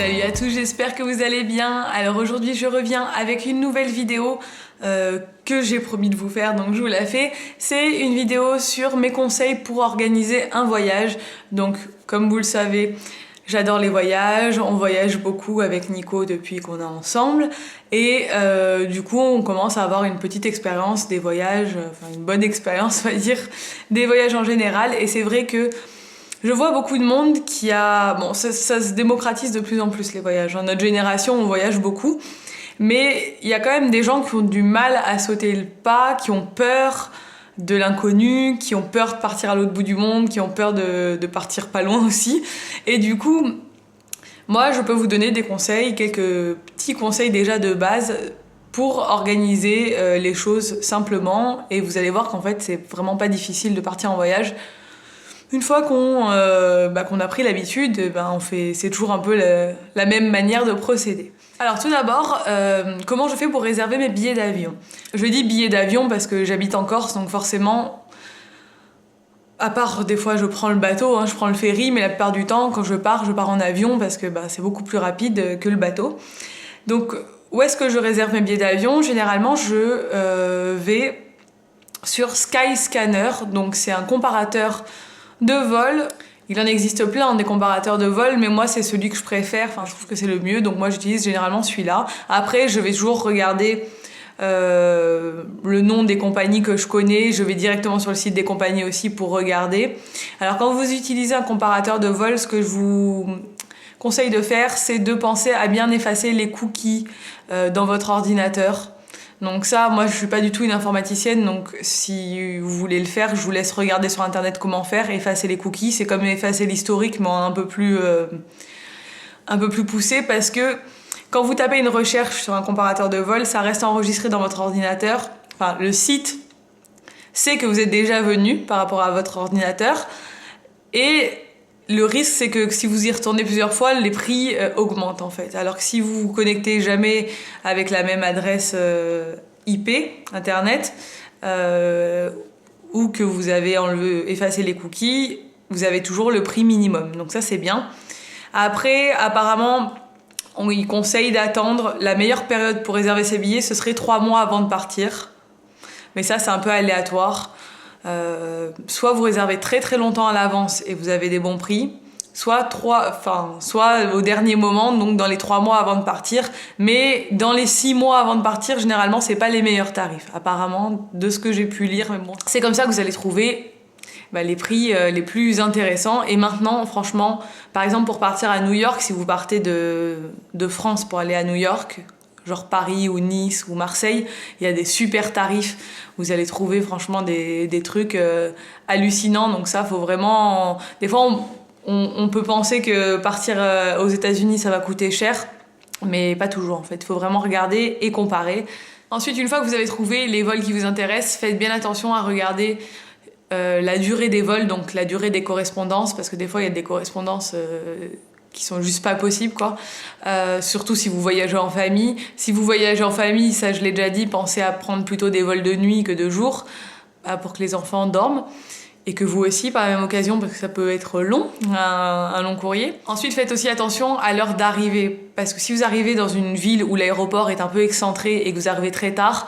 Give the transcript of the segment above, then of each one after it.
Salut à tous, j'espère que vous allez bien. Alors aujourd'hui je reviens avec une nouvelle vidéo que j'ai promis de vous faire, donc je vous la fais. C'est une vidéo sur mes conseils pour organiser un voyage. Donc comme vous le savez, j'adore les voyages, on voyage beaucoup avec Nico depuis qu'on est ensemble et du coup on commence à avoir une petite expérience des voyages, enfin une bonne expérience on va dire, des voyages en général. Et c'est vrai que je vois beaucoup de monde qui a... Bon, ça se démocratise de plus en plus les voyages. Dans notre génération, on voyage beaucoup. Mais il y a quand même des gens qui ont du mal à sauter le pas, qui ont peur de l'inconnu, qui ont peur de partir à l'autre bout du monde, qui ont peur de partir pas loin aussi. Et du coup, moi, je peux vous donner des conseils, quelques petits conseils déjà de base pour organiser les choses simplement. Et vous allez voir qu'en fait, c'est vraiment pas difficile de partir en voyage. Une fois qu'on a pris l'habitude, c'est toujours un peu la même manière de procéder. Alors tout d'abord, comment je fais pour réserver mes billets d'avion? Je dis billets d'avion parce que j'habite en Corse, donc forcément, à part des fois je prends le bateau, je prends le ferry, mais la plupart du temps quand je pars en avion parce que c'est beaucoup plus rapide que le bateau. Donc où est-ce que je réserve mes billets d'avion? Généralement je vais sur Skyscanner, donc c'est un comparateur de vol. Il en existe plein des comparateurs de vol, mais moi c'est celui que je préfère, je trouve que c'est le mieux, donc moi j'utilise généralement celui-là. Après je vais toujours regarder le nom des compagnies que je connais, je vais directement sur le site des compagnies aussi pour regarder. Alors quand vous utilisez un comparateur de vol, ce que je vous conseille de faire, c'est de penser à bien effacer les cookies dans votre ordinateur. Donc ça, moi je suis pas du tout une informaticienne, donc si vous voulez le faire, je vous laisse regarder sur internet comment faire, effacer les cookies. C'est comme effacer l'historique, mais un peu plus poussé, parce que quand vous tapez une recherche sur un comparateur de vol, ça reste enregistré dans votre ordinateur. Enfin, le site sait que vous êtes déjà venu par rapport à votre ordinateur, et le risque, c'est que si vous y retournez plusieurs fois, les prix augmentent en fait. Alors que si vous vous connectez jamais avec la même adresse IP, Internet, ou que vous avez effacé les cookies, vous avez toujours le prix minimum. Donc ça, c'est bien. Après, apparemment, il conseille d'attendre. La meilleure période pour réserver ses billets, ce serait 3 mois avant de partir. Mais ça, c'est un peu aléatoire. Soit vous réservez très très longtemps à l'avance et vous avez des bons prix, soit au dernier moment, donc dans les 3 mois avant de partir. Mais dans les 6 mois avant de partir, généralement c'est pas les meilleurs tarifs, apparemment, de ce que j'ai pu lire. Mais bon, c'est comme ça que vous allez trouver les prix les plus intéressants. Et maintenant, franchement, par exemple pour partir à New York, si vous partez de France pour aller à New York, genre Paris ou Nice ou Marseille, il y a des super tarifs. Vous allez trouver franchement des trucs hallucinants. Donc ça, faut vraiment... Des fois, on peut penser que partir aux États-Unis ça va coûter cher, mais pas toujours en fait. Il faut vraiment regarder et comparer. Ensuite, une fois que vous avez trouvé les vols qui vous intéressent, faites bien attention à regarder la durée des vols, donc la durée des correspondances, parce que des fois, il y a des correspondances... qui sont juste pas possibles, quoi. Surtout si vous voyagez en famille. Si vous voyagez en famille, ça je l'ai déjà dit, pensez à prendre plutôt des vols de nuit que de jour, pour que les enfants dorment. Et que vous aussi, par la même occasion, parce que ça peut être long, un long courrier. Ensuite, faites aussi attention à l'heure d'arrivée. Parce que si vous arrivez dans une ville où l'aéroport est un peu excentré et que vous arrivez très tard,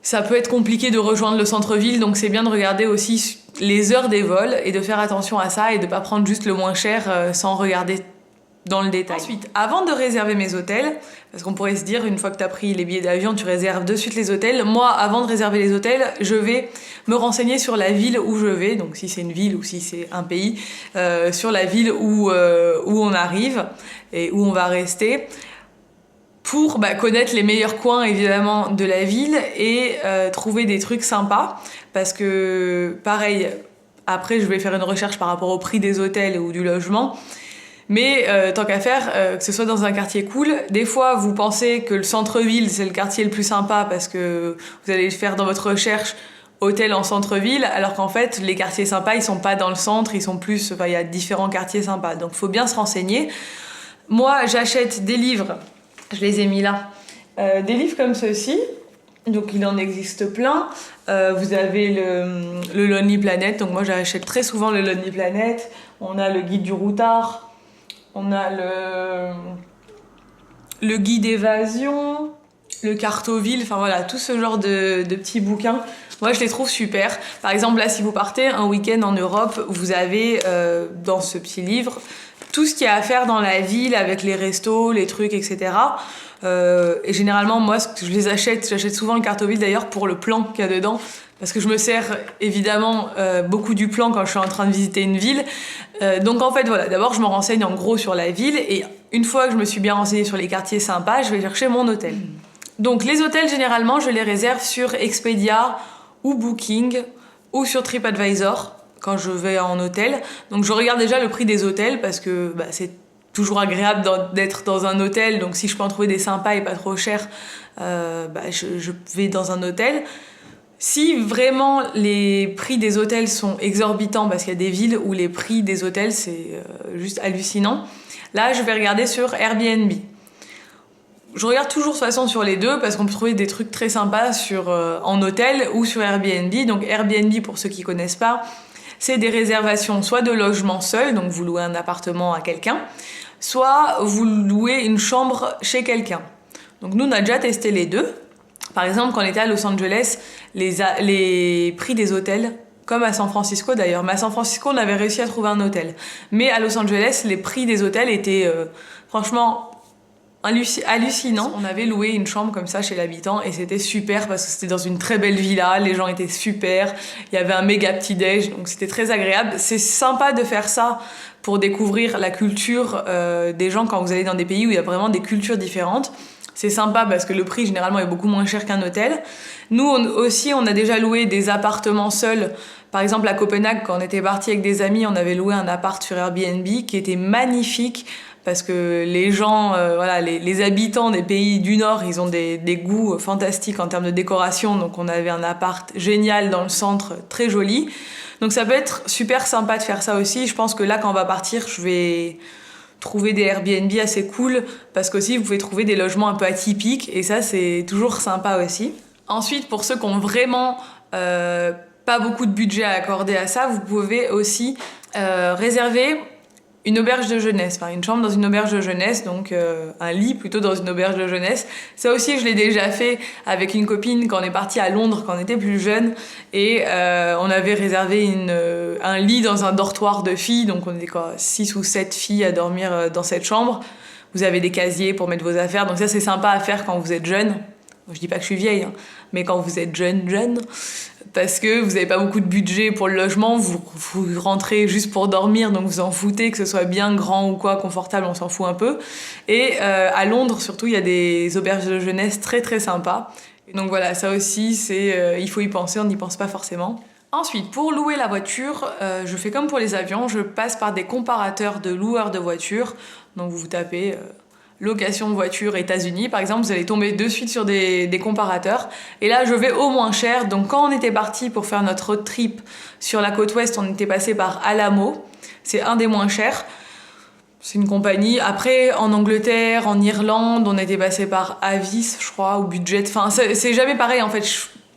ça peut être compliqué de rejoindre le centre-ville, donc c'est bien de regarder aussi les heures des vols et de faire attention à ça et de pas prendre juste le moins cher sans regarder dans le détail. Ensuite, avant de réserver mes hôtels, parce qu'on pourrait se dire, une fois que tu as pris les billets d'avion, tu réserves de suite les hôtels. Moi, avant de réserver les hôtels, je vais me renseigner sur la ville où je vais, donc si c'est une ville ou si c'est un pays, sur la ville où on arrive et où on va rester, pour connaître les meilleurs coins évidemment de la ville et trouver des trucs sympas, parce que pareil, après je vais faire une recherche par rapport au prix des hôtels ou du logement, mais tant qu'à faire, que ce soit dans un quartier cool. Des fois vous pensez que le centre-ville c'est le quartier le plus sympa parce que vous allez faire dans votre recherche hôtel en centre-ville, alors qu'en fait les quartiers sympas ils sont pas dans le centre, ils sont plus, il y a différents quartiers sympas, donc faut bien se renseigner. Moi j'achète des livres. Je les ai mis là. Des livres comme ceci, donc il en existe plein. Vous avez le Lonely Planet, donc moi j'achète très souvent le Lonely Planet. On a le guide du routard. On a le guide évasion, le Cartoville, enfin voilà, tout ce genre de petits bouquins. Moi, je les trouve super. Par exemple, là, si vous partez un week-end en Europe, vous avez dans ce petit livre tout ce qu'il y a à faire dans la ville avec les restos, les trucs, etc. Et généralement, moi, j'achète souvent le Cartoville d'ailleurs pour le plan qu'il y a dedans. Parce que je me sers évidemment beaucoup du plan quand je suis en train de visiter une ville. Donc en fait, voilà, d'abord je me renseigne en gros sur la ville et une fois que je me suis bien renseignée sur les quartiers sympas, je vais chercher mon hôtel. Donc les hôtels, généralement, je les réserve sur Expedia ou Booking ou sur TripAdvisor quand je vais en hôtel. Donc je regarde déjà le prix des hôtels parce que c'est toujours agréable d'être dans un hôtel. Donc si je peux en trouver des sympas et pas trop chers, je vais dans un hôtel. Si vraiment les prix des hôtels sont exorbitants, parce qu'il y a des villes où les prix des hôtels c'est juste hallucinant, là je vais regarder sur Airbnb. Je regarde toujours de toute façon sur les deux parce qu'on peut trouver des trucs très sympas en hôtel ou sur Airbnb. Donc Airbnb, pour ceux qui connaissent pas, c'est des réservations soit de logement seul, donc vous louez un appartement à quelqu'un, soit vous louez une chambre chez quelqu'un. Donc nous on a déjà testé les deux. Par exemple, quand on était à Los Angeles, les prix des hôtels, comme à San Francisco d'ailleurs, mais à San Francisco, on avait réussi à trouver un hôtel. Mais à Los Angeles, les prix des hôtels étaient franchement hallucinants. On avait loué une chambre comme ça chez l'habitant et c'était super parce que c'était dans une très belle villa, les gens étaient super, il y avait un méga petit-déj, donc c'était très agréable. C'est sympa de faire ça pour découvrir la culture des gens quand vous allez dans des pays où il y a vraiment des cultures différentes. C'est sympa parce que le prix généralement est beaucoup moins cher qu'un hôtel. Nous aussi, on a déjà loué des appartements seuls. Par exemple, à Copenhague, quand on était parti avec des amis, on avait loué un appart sur Airbnb qui était magnifique parce que les gens, les habitants des pays du Nord, ils ont des goûts fantastiques en termes de décoration. Donc on avait un appart génial dans le centre, très joli. Donc ça peut être super sympa de faire ça aussi. Je pense que là, quand on va partir, je vais trouver des Airbnb assez cool parce qu'aussi vous pouvez trouver des logements un peu atypiques et ça c'est toujours sympa aussi. Ensuite, pour ceux qui ont vraiment pas beaucoup de budget à accorder à ça, vous pouvez aussi réserver une auberge de jeunesse, enfin une chambre dans une auberge de jeunesse, donc un lit plutôt dans une auberge de jeunesse. Ça aussi, je l'ai déjà fait avec une copine quand on est parti à Londres quand on était plus jeune et on avait réservé un lit dans un dortoir de filles, donc on était 6 ou 7 filles à dormir dans cette chambre. Vous avez des casiers pour mettre vos affaires, donc ça c'est sympa à faire quand vous êtes jeune. Je dis pas que je suis vieille, hein, mais quand vous êtes jeune, parce que vous n'avez pas beaucoup de budget pour le logement, vous rentrez juste pour dormir, donc vous en foutez que ce soit bien grand ou quoi, confortable, on s'en fout un peu. Et à Londres, surtout, il y a des auberges de jeunesse très très sympas. Et donc voilà, ça aussi, il faut y penser, on n'y pense pas forcément. Ensuite, pour louer la voiture, je fais comme pour les avions, je passe par des comparateurs de loueurs de voitures. Donc vous tapez location de voiture États-Unis, par exemple, vous allez tomber de suite sur des comparateurs. Et là, je vais au moins cher. Donc quand on était parti pour faire notre road trip sur la côte ouest, on était passé par Alamo. C'est un des moins chers. C'est une compagnie. Après, en Angleterre, en Irlande, on était passé par Avis, je crois, ou Budget. Enfin, c'est jamais pareil, en fait.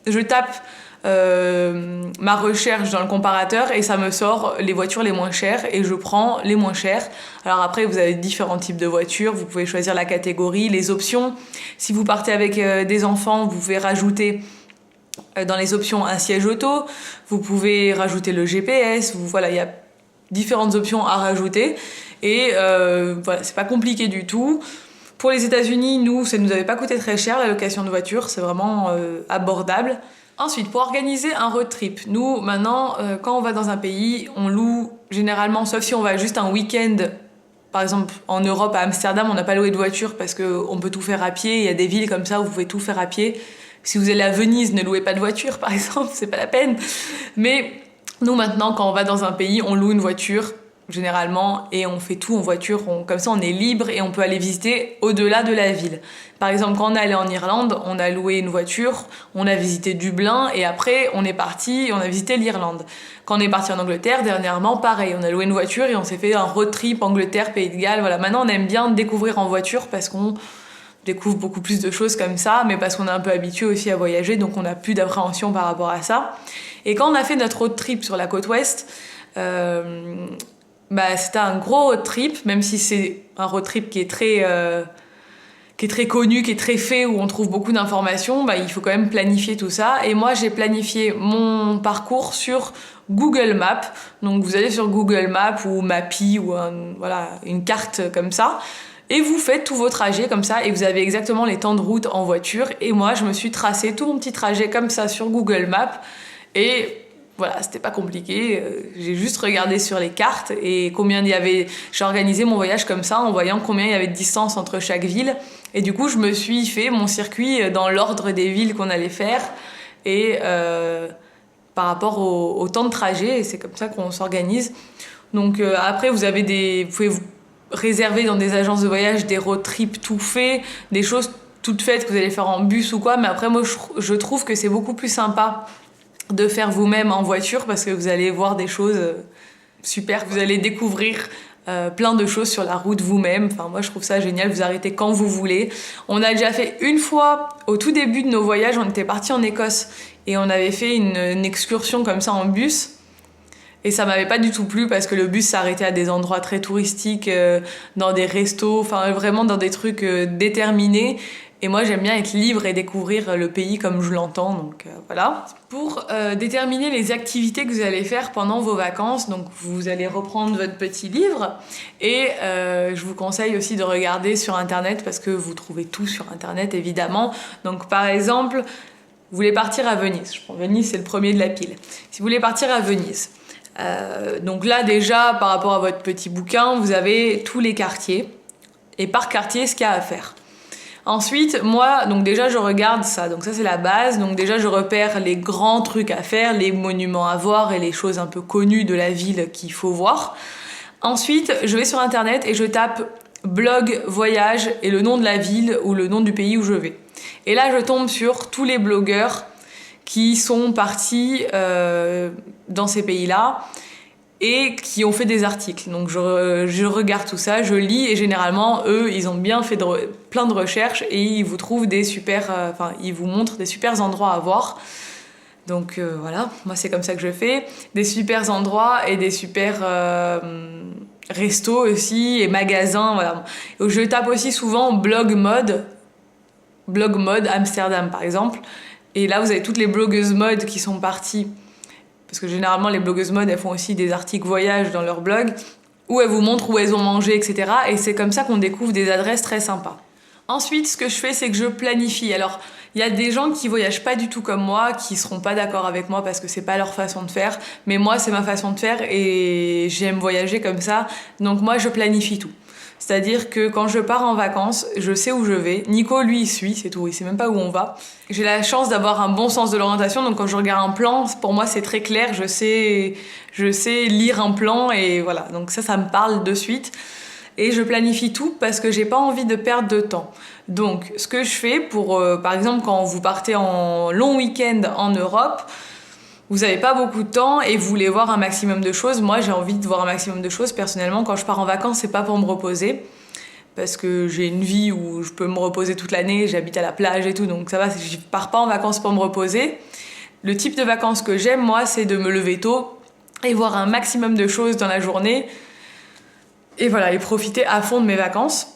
Je tape ma recherche dans le comparateur et ça me sort les voitures les moins chères et je prends les moins chères. Alors après, vous avez différents types de voitures, vous pouvez choisir la catégorie, les options. Si vous partez avec des enfants, vous pouvez rajouter dans les options un siège auto, vous pouvez rajouter le GPS, voilà, il y a différentes options à rajouter et voilà, c'est pas compliqué du tout. Pour les États-Unis, nous, ça nous avait pas coûté très cher la location de voiture, c'est vraiment abordable. Ensuite, pour organiser un road trip, nous, maintenant, quand on va dans un pays, on loue généralement, sauf si on va juste un week-end, par exemple en Europe, à Amsterdam, on n'a pas loué de voiture parce qu'on peut tout faire à pied. Il y a des villes comme ça où vous pouvez tout faire à pied. Si vous allez à Venise, ne louez pas de voiture, par exemple, c'est pas la peine. Mais nous, maintenant, quand on va dans un pays, on loue une voiture généralement et on fait tout en voiture, comme ça on est libre et on peut aller visiter au-delà de la ville. Par exemple, quand on est allé en Irlande, on a loué une voiture, on a visité Dublin et après on est parti et on a visité l'Irlande. Quand on est parti en Angleterre, dernièrement, pareil, on a loué une voiture et on s'est fait un road trip Angleterre, Pays de Galles. Voilà, maintenant on aime bien découvrir en voiture parce qu'on découvre beaucoup plus de choses comme ça, mais parce qu'on est un peu habitué aussi à voyager, donc on n'a plus d'appréhension par rapport à ça. Et quand on a fait notre road trip sur la côte ouest, c'était un gros road trip, même si c'est un road trip qui est très connu, qui est très fait, où on trouve beaucoup d'informations, il faut quand même planifier tout ça. Et moi, j'ai planifié mon parcours sur Google Maps. Donc, vous allez sur Google Maps ou Mappy ou une carte comme ça. Et vous faites tous vos trajets comme ça et vous avez exactement les temps de route en voiture. Et moi, je me suis tracé tout mon petit trajet comme ça sur Google Maps. Et voilà, c'était pas compliqué. J'ai juste regardé sur les cartes et combien il y avait. J'ai organisé mon voyage comme ça en voyant combien il y avait de distance entre chaque ville. Et du coup, je me suis fait mon circuit dans l'ordre des villes qu'on allait faire et par rapport au temps de trajet. Et c'est comme ça qu'on s'organise. Donc après, vous pouvez vous réserver dans des agences de voyage des road trips tout faits, des choses toutes faites que vous allez faire en bus ou quoi. Mais après, moi, je trouve que c'est beaucoup plus sympa de faire vous-même en voiture parce que vous allez voir des choses super, vous allez découvrir plein de choses sur la route vous-même. Enfin, moi je trouve ça génial, vous arrêtez quand vous voulez. On a déjà fait une fois, au tout début de nos voyages, on était partis en Écosse et on avait fait une excursion comme ça en bus. Et ça m'avait pas du tout plu parce que le bus s'arrêtait à des endroits très touristiques, dans des restos, enfin vraiment dans des trucs déterminés. Et moi, j'aime bien être libre et découvrir le pays comme je l'entends, donc voilà. Pour déterminer les activités que vous allez faire pendant vos vacances, donc vous allez reprendre votre petit livre et je vous conseille aussi de regarder sur Internet parce que vous trouvez tout sur Internet, évidemment. Donc par exemple, vous voulez partir à Venise. Je prends Venise, c'est le premier de la pile. Si vous voulez partir à Venise, donc là déjà, par rapport à votre petit bouquin, vous avez tous les quartiers et par quartier, ce qu'il y a à faire. Ensuite, moi, donc déjà, je regarde ça. Donc ça, c'est la base. Donc déjà, je repère les grands trucs à faire, les monuments à voir et les choses un peu connues de la ville qu'il faut voir. Ensuite, je vais sur Internet et je tape blog, voyage et le nom de la ville ou le nom du pays où je vais. Et là, je tombe sur tous les blogueurs qui sont partis dans ces pays-là et qui ont fait des articles. Donc je regarde tout ça, je lis et généralement eux ils ont bien fait plein de recherches et ils vous trouvent ils vous montrent des super endroits à voir. Donc voilà, moi c'est comme ça que je fais, des super endroits et des super restos aussi et magasins, voilà. Et je tape aussi souvent blog mode Amsterdam par exemple. Et là vous avez toutes les blogueuses mode qui sont parties. Parce que généralement, les blogueuses mode, elles font aussi des articles voyage dans leur blog, où elles vous montrent où elles ont mangé, etc. Et c'est comme ça qu'on découvre des adresses très sympas. Ensuite, ce que je fais, c'est que je planifie. Alors, il y a des gens qui voyagent pas du tout comme moi, qui seront pas d'accord avec moi parce que c'est pas leur façon de faire. Mais moi, c'est ma façon de faire et j'aime voyager comme ça. Donc moi, je planifie tout. C'est-à-dire que quand je pars en vacances, je sais où je vais. Nico, lui, il suit, c'est tout. Il sait même pas où on va. J'ai la chance d'avoir un bon sens de l'orientation. Donc quand je regarde un plan, pour moi, c'est très clair. Je sais lire un plan et voilà. Donc ça me parle de suite. Et je planifie tout parce que j'ai pas envie de perdre de temps. Donc ce que je fais par exemple, quand vous partez en long week-end en Europe, vous n'avez pas beaucoup de temps et vous voulez voir un maximum de choses. Moi, j'ai envie de voir un maximum de choses. Personnellement, quand je pars en vacances, c'est pas pour me reposer. Parce que j'ai une vie où je peux me reposer toute l'année, j'habite à la plage et tout, donc ça va, je pars pas en vacances pour me reposer. Le type de vacances que j'aime, moi, c'est de me lever tôt et voir un maximum de choses dans la journée. Et voilà, et profiter à fond de mes vacances.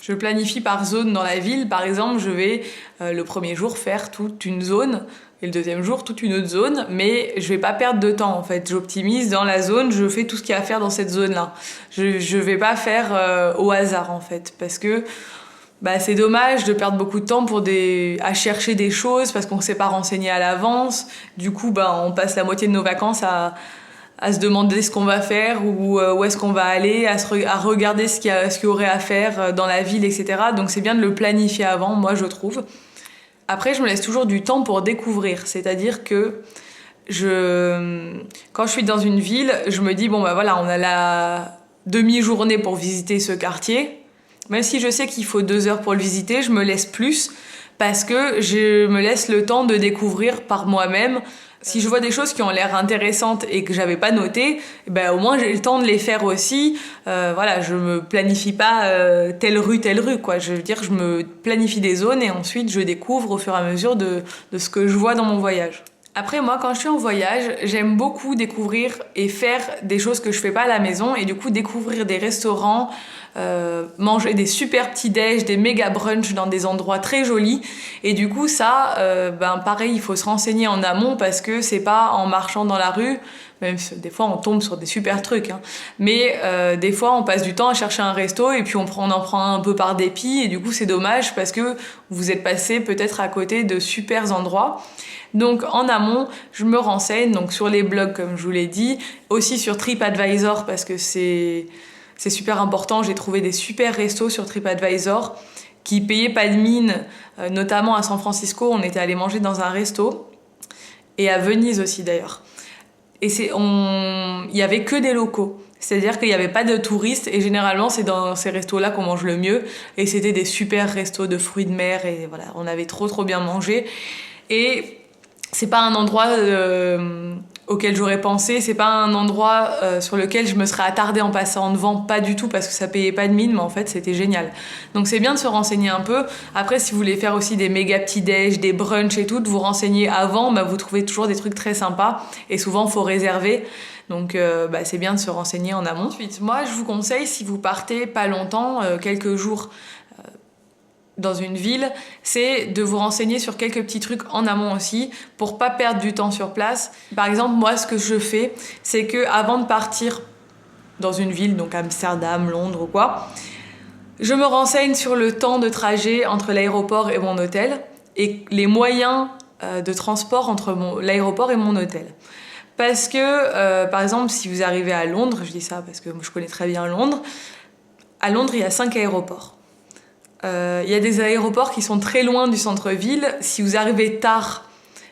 Je planifie par zone dans la ville. Par exemple, je vais le premier jour faire toute une zone et le deuxième jour toute une autre zone, mais je vais pas perdre de temps en fait. J'optimise dans la zone, je fais tout ce qu'il y a à faire dans cette zone-là. Je vais pas faire au hasard en fait, parce que c'est dommage de perdre beaucoup de temps à chercher des choses parce qu'on s'est pas renseigné à l'avance. Du coup, on passe la moitié de nos vacances à se demander ce qu'on va faire ou où est-ce qu'on va aller, à regarder ce qu'il y aurait à faire dans la ville, etc. Donc c'est bien de le planifier avant, moi je trouve. Après, je me laisse toujours du temps pour découvrir, c'est-à-dire que quand je suis dans une ville, je me dis, on a la demi-journée pour visiter ce quartier. Même si je sais qu'il faut 2 heures pour le visiter, je me laisse plus parce que je me laisse le temps de découvrir par moi-même. Si je vois des choses qui ont l'air intéressantes et que j'avais pas notées, au moins j'ai le temps de les faire aussi. Je me planifie pas telle rue, quoi. Je veux dire, je me planifie des zones et ensuite je découvre au fur et à mesure de ce que je vois dans mon voyage. Après moi quand je suis en voyage, j'aime beaucoup découvrir et faire des choses que je fais pas à la maison et du coup découvrir des restaurants, manger des super petits déj, des méga brunchs dans des endroits très jolis et du coup ça, pareil il faut se renseigner en amont parce que c'est pas en marchant dans la rue, même si des fois on tombe sur des super trucs, hein. Mais des fois on passe du temps à chercher un resto et puis on en prend un peu par dépit et du coup c'est dommage parce que vous êtes passé peut-être à côté de super endroits. Donc en amont, je me renseigne donc sur les blogs comme je vous l'ai dit, aussi sur TripAdvisor parce que c'est super important. J'ai trouvé des super restos sur TripAdvisor qui payaient pas de mine, notamment à San Francisco, on était allé manger dans un resto et à Venise aussi d'ailleurs. Et il y avait que des locaux. C'est-à-dire qu'il n'y avait pas de touristes et généralement c'est dans ces restos-là qu'on mange le mieux et c'était des super restos de fruits de mer et voilà, on avait trop bien mangé et c'est pas un endroit auquel j'aurais pensé, c'est pas un endroit sur lequel je me serais attardée en passant devant, pas du tout parce que ça payait pas de mine, mais en fait c'était génial. Donc c'est bien de se renseigner un peu. Après si vous voulez faire aussi des méga petits déj, des brunchs et tout, de vous renseigner avant, vous trouvez toujours des trucs très sympas et souvent faut réserver. Donc c'est bien de se renseigner en amont. Ensuite, moi je vous conseille si vous partez pas longtemps, quelques jours dans une ville, c'est de vous renseigner sur quelques petits trucs en amont aussi pour pas perdre du temps sur place. Par exemple, moi ce que je fais, c'est que avant de partir dans une ville, donc Amsterdam, Londres ou quoi, je me renseigne sur le temps de trajet entre l'aéroport et mon hôtel et les moyens de transport entre l'aéroport et mon hôtel. Parce que, par exemple, si vous arrivez à Londres, je dis ça parce que je connais très bien Londres, à Londres il y a 5 aéroports. Il y a des aéroports qui sont très loin du centre-ville. Si vous arrivez tard,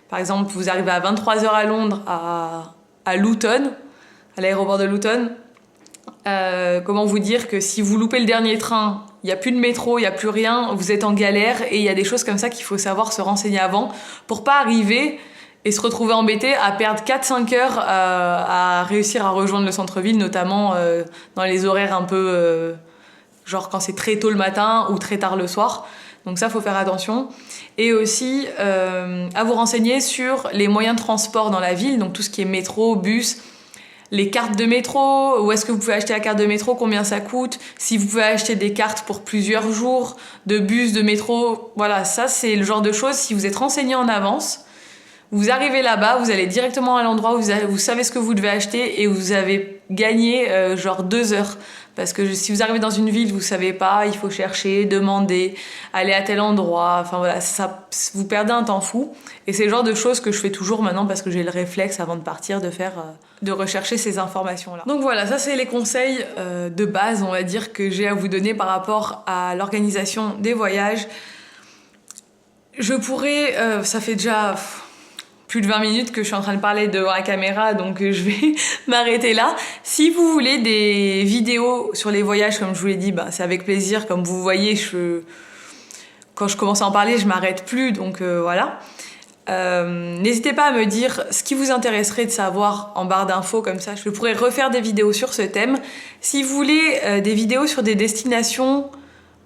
par exemple, vous arrivez à 23h à Londres, à Luton, à l'aéroport de Luton, comment vous dire que si vous loupez le dernier train, il n'y a plus de métro, il n'y a plus rien, vous êtes en galère et il y a des choses comme ça qu'il faut savoir se renseigner avant pour pas arriver et se retrouver embêté à perdre 4-5 heures à réussir à rejoindre le centre-ville, notamment dans les horaires un peu... genre quand c'est très tôt le matin ou très tard le soir. Donc ça, faut faire attention. Et aussi, à vous renseigner sur les moyens de transport dans la ville, donc tout ce qui est métro, bus, les cartes de métro, où est-ce que vous pouvez acheter la carte de métro, combien ça coûte, si vous pouvez acheter des cartes pour plusieurs jours, de bus, de métro, voilà, ça c'est le genre de choses, si vous êtes renseigné en avance, vous arrivez là-bas, vous allez directement à l'endroit où vous savez ce que vous devez acheter et vous avez gagné genre 2 heures. Parce que si vous arrivez dans une ville, vous savez pas, il faut chercher, demander, aller à tel endroit. Enfin voilà, ça, vous perdez un temps fou. Et c'est le genre de choses que je fais toujours maintenant parce que j'ai le réflexe avant de partir de rechercher ces informations-là. Donc voilà, ça c'est les conseils de base, on va dire, que j'ai à vous donner par rapport à l'organisation des voyages. Je pourrais, ça fait déjà... plus de 20 minutes que je suis en train de parler devant la caméra, donc je vais m'arrêter là. Si vous voulez des vidéos sur les voyages, comme je vous l'ai dit, c'est avec plaisir. Comme vous voyez, quand je commence à en parler, je m'arrête plus, donc voilà. N'hésitez pas à me dire ce qui vous intéresserait de savoir en barre d'infos, comme ça je pourrais refaire des vidéos sur ce thème. Si vous voulez des vidéos sur des destinations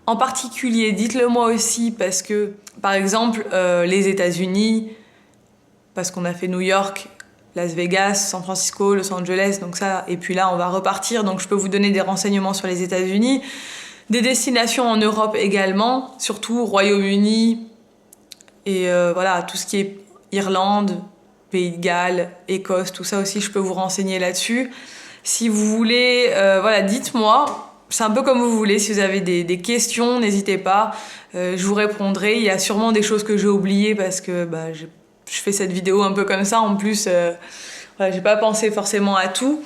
en particulier, dites-le moi aussi, parce que, par exemple, les États-Unis, parce qu'on a fait New York, Las Vegas, San Francisco, Los Angeles, donc ça, et puis là on va repartir, donc je peux vous donner des renseignements sur les États-Unis, des destinations en Europe également, surtout Royaume-Uni, et voilà, tout ce qui est Irlande, Pays de Galles, Écosse, tout ça aussi je peux vous renseigner là-dessus. Si vous voulez, voilà, dites-moi, c'est un peu comme vous voulez, si vous avez des questions, n'hésitez pas, je vous répondrai, il y a sûrement des choses que j'ai oubliées parce que je fais cette vidéo un peu comme ça, en plus, voilà, j'ai pas pensé forcément à tout.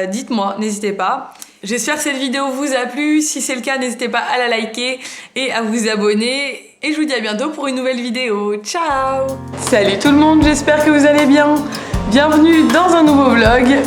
Dites-moi, n'hésitez pas. J'espère que cette vidéo vous a plu. Si c'est le cas, n'hésitez pas à la liker et à vous abonner. Et je vous dis à bientôt pour une nouvelle vidéo. Ciao! Salut tout le monde, j'espère que vous allez bien. Bienvenue dans un nouveau vlog.